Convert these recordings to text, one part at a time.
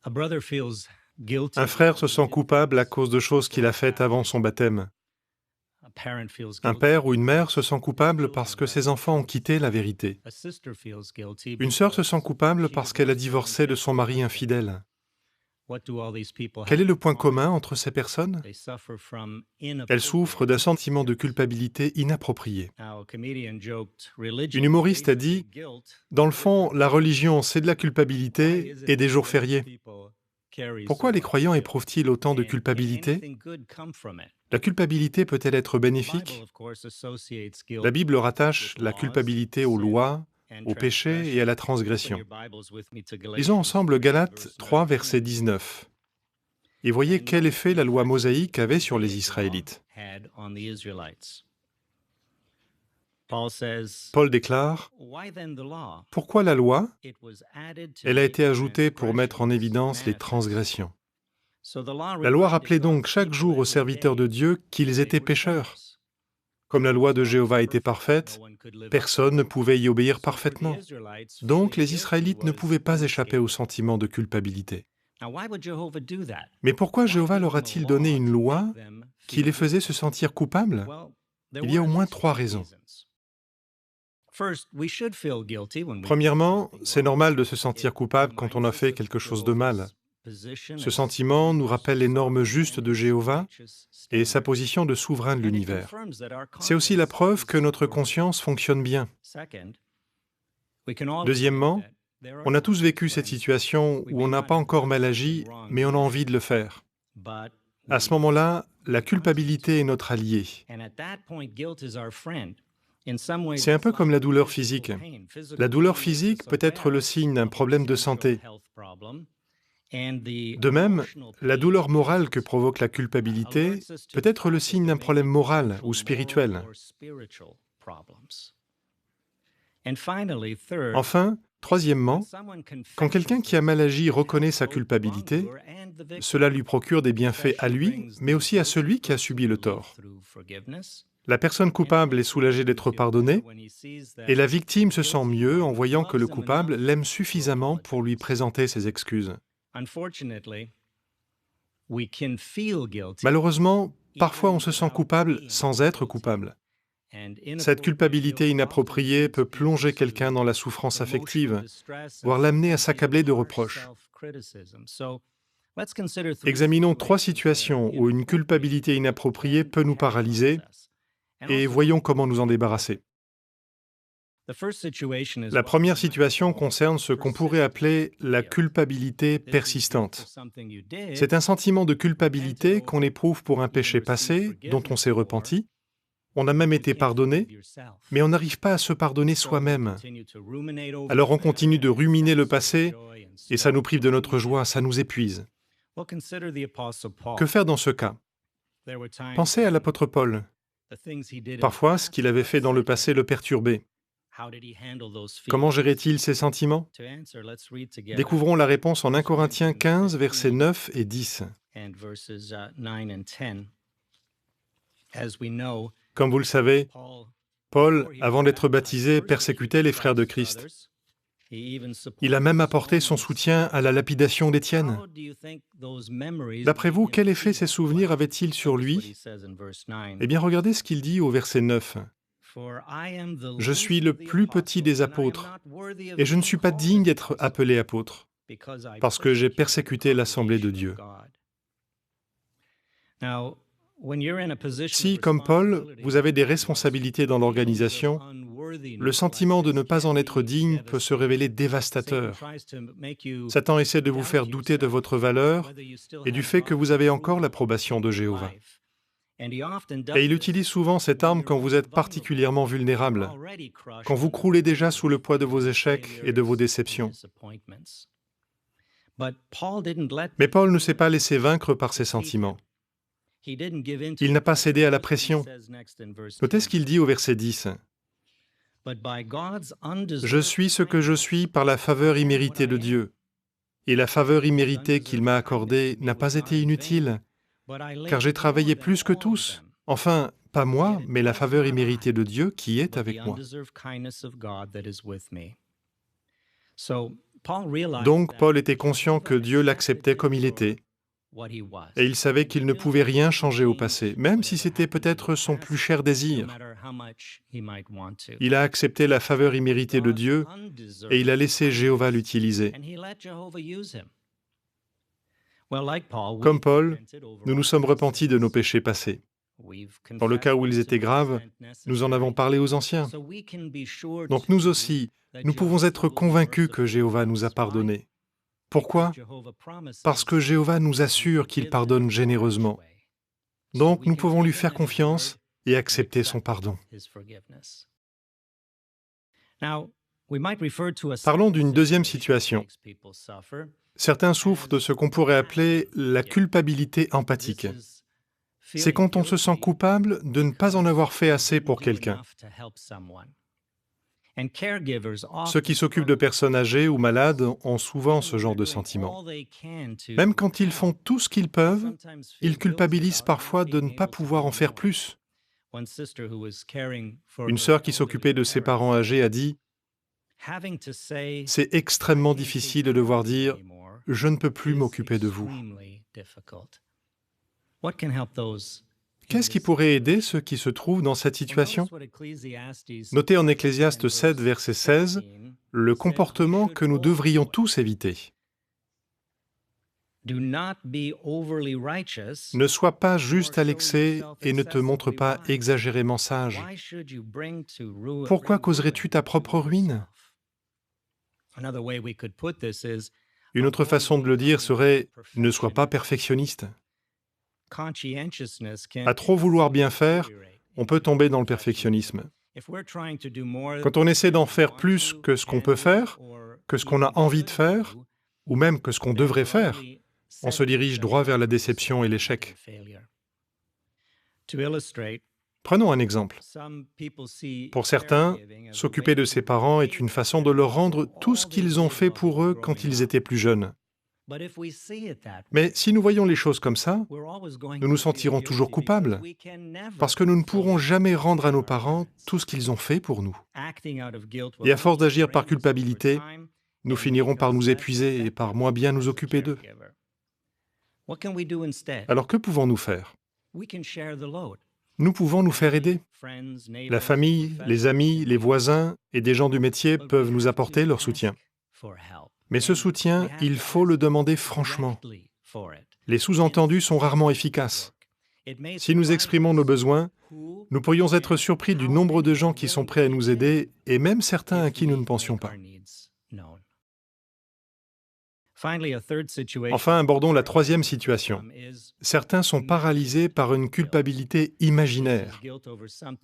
Un frère se sent coupable à cause de choses qu'il a faites avant son baptême. Un père ou une mère se sent coupable parce que ses enfants ont quitté la vérité. Une sœur se sent coupable parce qu'elle a divorcé de son mari infidèle. Quel est le point commun entre ces personnes? Elles souffrent d'un sentiment de culpabilité inapproprié. Une humoriste a dit: dans le fond, la religion, c'est de la culpabilité et des jours fériés. Pourquoi les croyants éprouvent-ils autant de culpabilité? La culpabilité peut-elle être bénéfique? La Bible rattache la culpabilité aux lois, au péché et à la transgression. Lisons ensemble Galates 3, verset 19. Et voyez quel effet la loi mosaïque avait sur les Israélites. Paul déclare: pourquoi la loi? Elle a été ajoutée pour mettre en évidence les transgressions. La loi rappelait donc chaque jour aux serviteurs de Dieu qu'ils étaient pécheurs. Comme la loi de Jéhovah était parfaite, personne ne pouvait y obéir parfaitement. Donc les Israélites ne pouvaient pas échapper au sentiment de culpabilité. Mais pourquoi Jéhovah leur a-t-il donné une loi qui les faisait se sentir coupables? Il y a au moins 3 raisons. Premièrement, c'est normal de se sentir coupable quand on a fait quelque chose de mal. Ce sentiment nous rappelle les normes justes de Jéhovah et sa position de souverain de l'univers. C'est aussi la preuve que notre conscience fonctionne bien. Deuxièmement, on a tous vécu cette situation où on n'a pas encore mal agi, mais on a envie de le faire. À ce moment-là, la culpabilité est notre allié. C'est un peu comme la douleur physique. La douleur physique peut être le signe d'un problème de santé. De même, la douleur morale que provoque la culpabilité peut être le signe d'un problème moral ou spirituel. Enfin, troisièmement, quand quelqu'un qui a mal agi reconnaît sa culpabilité, cela lui procure des bienfaits à lui, mais aussi à celui qui a subi le tort. La personne coupable est soulagée d'être pardonnée, et la victime se sent mieux en voyant que le coupable l'aime suffisamment pour lui présenter ses excuses. Malheureusement, parfois on se sent coupable sans être coupable. Cette culpabilité inappropriée peut plonger quelqu'un dans la souffrance affective, voire l'amener à s'accabler de reproches. Examinons 3 situations où une culpabilité inappropriée peut nous paralyser et voyons comment nous en débarrasser. La première situation concerne ce qu'on pourrait appeler la culpabilité persistante. C'est un sentiment de culpabilité qu'on éprouve pour un péché passé dont on s'est repenti. On a même été pardonné, mais on n'arrive pas à se pardonner soi-même. Alors on continue de ruminer le passé et ça nous prive de notre joie, ça nous épuise. Que faire dans ce cas? Pensez à l'apôtre Paul. Parfois, ce qu'il avait fait dans le passé le perturbait. Comment gérait-il ses sentiments? Découvrons la réponse en 1 Corinthiens 15, versets 9 et 10. Comme vous le savez, Paul, avant d'être baptisé, persécutait les frères de Christ. Il a même apporté son soutien à la lapidation d'Étienne. D'après vous, quel effet ces souvenirs avaient-ils sur lui? Eh bien, regardez ce qu'il dit au verset 9. Je suis le plus petit des apôtres, et je ne suis pas digne d'être appelé apôtre, parce que j'ai persécuté l'Assemblée de Dieu. Si, comme Paul, vous avez des responsabilités dans l'organisation, le sentiment de ne pas en être digne peut se révéler dévastateur. Satan essaie de vous faire douter de votre valeur et du fait que vous avez encore l'approbation de Jéhovah. Et il utilise souvent cette arme quand vous êtes particulièrement vulnérable, quand vous croulez déjà sous le poids de vos échecs et de vos déceptions. Mais Paul ne s'est pas laissé vaincre par ses sentiments. Il n'a pas cédé à la pression. Notez ce qu'il dit au verset 10. Je suis ce que je suis par la faveur imméritée de Dieu. Et la faveur imméritée qu'il m'a accordée n'a pas été inutile, car j'ai travaillé plus que tous. Enfin, pas moi, mais la faveur imméritée de Dieu qui est avec moi. Donc Paul était conscient que Dieu l'acceptait comme il était, et il savait qu'il ne pouvait rien changer au passé, même si c'était peut-être son plus cher désir. Il a accepté la faveur imméritée de Dieu, et il a laissé Jéhovah l'utiliser. Comme Paul, nous nous sommes repentis de nos péchés passés. Dans le cas où ils étaient graves, nous en avons parlé aux anciens. Donc nous aussi, nous pouvons être convaincus que Jéhovah nous a pardonnés. Pourquoi? Parce que Jéhovah nous assure qu'il pardonne généreusement. Donc nous pouvons lui faire confiance et accepter son pardon. Parlons d'une deuxième situation. Certains souffrent de ce qu'on pourrait appeler la culpabilité empathique. C'est quand on se sent coupable de ne pas en avoir fait assez pour quelqu'un. Ceux qui s'occupent de personnes âgées ou malades ont souvent ce genre de sentiment. Même quand ils font tout ce qu'ils peuvent, ils culpabilisent parfois de ne pas pouvoir en faire plus. Une sœur qui s'occupait de ses parents âgés a dit « C'est extrêmement difficile de devoir dire « Je ne peux plus m'occuper de vous ». Qu'est-ce qui pourrait aider ceux qui se trouvent dans cette situation? Notez en Ecclésiaste 7, verset 16, le comportement que nous devrions tous éviter. Ne sois pas juste à l'excès et ne te montre pas exagérément sage. Pourquoi causerais-tu ta propre ruine? Une autre façon de le dire serait « ne sois pas perfectionniste ». À trop vouloir bien faire, on peut tomber dans le perfectionnisme. Quand on essaie d'en faire plus que ce qu'on peut faire, que ce qu'on a envie de faire, ou même que ce qu'on devrait faire, on se dirige droit vers la déception et l'échec. Prenons un exemple. Pour certains, s'occuper de ses parents est une façon de leur rendre tout ce qu'ils ont fait pour eux quand ils étaient plus jeunes. Mais si nous voyons les choses comme ça, nous nous sentirons toujours coupables, parce que nous ne pourrons jamais rendre à nos parents tout ce qu'ils ont fait pour nous. Et à force d'agir par culpabilité, nous finirons par nous épuiser et par moins bien nous occuper d'eux. Alors que pouvons-nous faire? Nous pouvons nous faire aider. La famille, les amis, les voisins et des gens du métier peuvent nous apporter leur soutien. Mais ce soutien, il faut le demander franchement. Les sous-entendus sont rarement efficaces. Si nous exprimons nos besoins, nous pourrions être surpris du nombre de gens qui sont prêts à nous aider, et même certains à qui nous ne pensions pas. Enfin, abordons la troisième situation. Certains sont paralysés par une culpabilité imaginaire.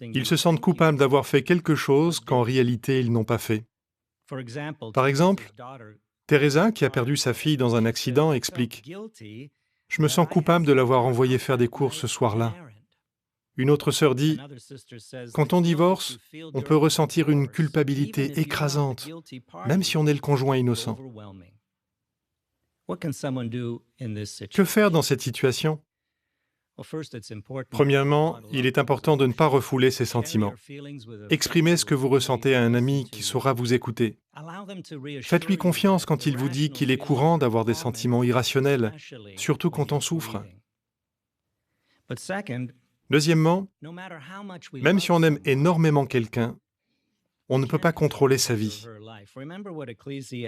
Ils se sentent coupables d'avoir fait quelque chose qu'en réalité ils n'ont pas fait. Par exemple, Teresa, qui a perdu sa fille dans un accident, explique « Je me sens coupable de l'avoir envoyée faire des courses ce soir-là. » Une autre sœur dit « Quand on divorce, on peut ressentir une culpabilité écrasante, même si on est le conjoint innocent. » Que faire dans cette situation? Premièrement, il est important de ne pas refouler ses sentiments. Exprimez ce que vous ressentez à un ami qui saura vous écouter. Faites-lui confiance quand il vous dit qu'il est courant d'avoir des sentiments irrationnels, surtout quand on souffre. Deuxièmement, même si on aime énormément quelqu'un, on ne peut pas contrôler sa vie.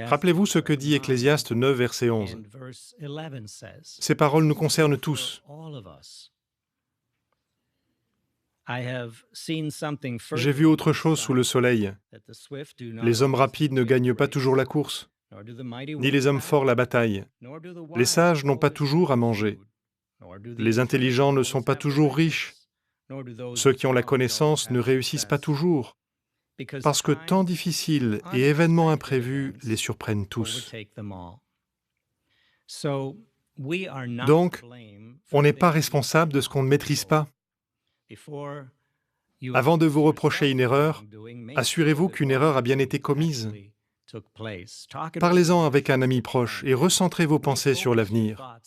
Rappelez-vous ce que dit Ecclésiaste 9, verset 11. Ces paroles nous concernent tous. J'ai vu autre chose sous le soleil. Les hommes rapides ne gagnent pas toujours la course, ni les hommes forts la bataille. Les sages n'ont pas toujours à manger. Les intelligents ne sont pas toujours riches. Ceux qui ont la connaissance ne réussissent pas toujours, parce que temps difficiles et événements imprévus les surprennent tous. Donc, on n'est pas responsable de ce qu'on ne maîtrise pas. Avant de vous reprocher une erreur, assurez-vous qu'une erreur a bien été commise. Parlez-en avec un ami proche et recentrez vos pensées sur l'avenir.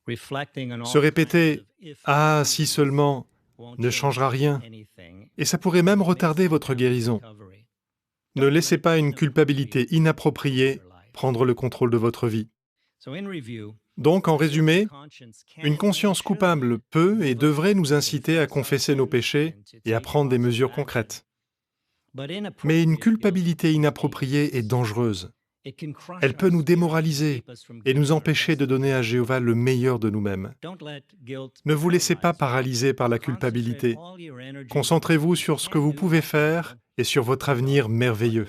Se répéter « Ah, si seulement » ne changera rien, et ça pourrait même retarder votre guérison. Ne laissez pas une culpabilité inappropriée prendre le contrôle de votre vie. Donc, en résumé, une conscience coupable peut et devrait nous inciter à confesser nos péchés et à prendre des mesures concrètes. Mais une culpabilité inappropriée est dangereuse. Elle peut nous démoraliser et nous empêcher de donner à Jéhovah le meilleur de nous-mêmes. Ne vous laissez pas paralyser par la culpabilité. Concentrez-vous sur ce que vous pouvez faire et sur votre avenir merveilleux.